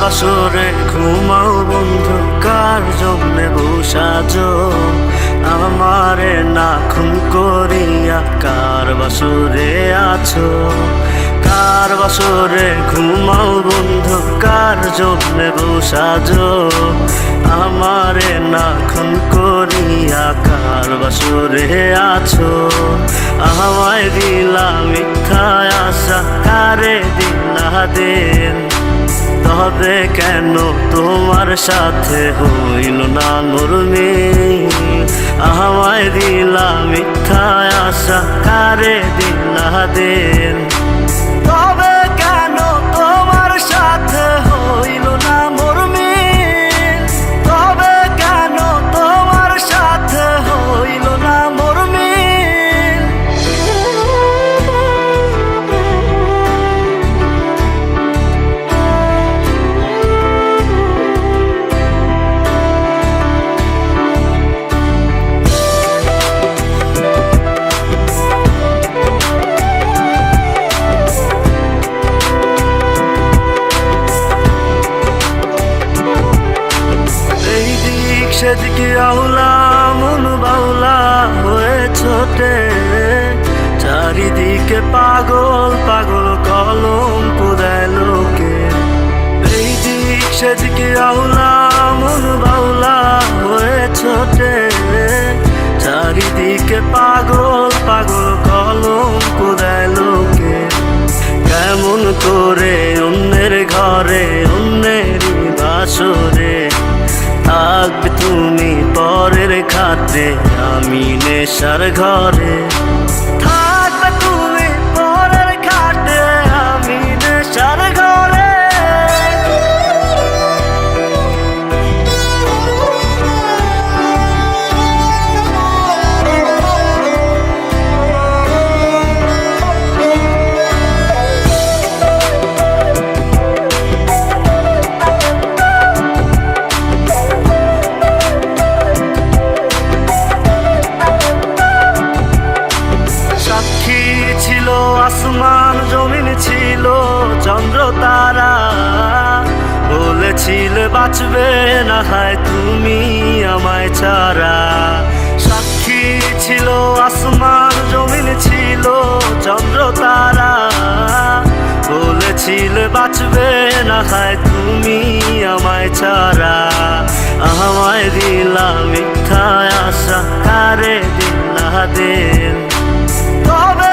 বাসরে ঘুমাও বন্ধু, কার জন্যে বসাজো আমারে না খুন করিয়া? কার বাসরে আছো? কার বাসরে ঘুমাও বন্ধু, কার জন্যে বসাজো আমারে না খুন করিয়া? কার বাসরে আছো? আমায় দিলা মিথ্যা আশা, কারে দিলা দিন? তবে কেন তোমার সাথে হইল না মোর মিল? আমায় দিলা মিথ্যা আশা, কারে দিলা দিন? তবে কেন তোমার সাথে হইল না মোর মিল? তবে কেন তোমার সাথে হইল না মোর মিল? সেদিকে আউলা মন বাউলা হয়ে ছোটে, চারিদিকে পাগল পাগল কলঙ্ক দেয় লোকে। এই দিক সেদিকে আউলা মন বাউলা হয়ে ছোটে, চারিদিকে পাগল পাগল কলঙ্ক দেয় লোকে। কেমন করে অন্যের ঘরে অন্যেরই বাসরে থাকবে তুমি পরের খাতে, আমি নেশার ঘরে? থাকবে তুমি পরের খাতে, আমি নেশার ঘরে? আসমান জমিন ছিল চন্দ্র তারা, বলেছিলে বাঁচবে না হয় তুমি আমায় ছাড়া। সাক্ষী ছিল আসমান জমিন ছিল চন্দ্র তারা, বলেছিলে বাঁচবে না হয় তুমি আমায় ছাড়া। আমায় দিলা মিথ্যা আশা, কারে দিলা দিন? তবে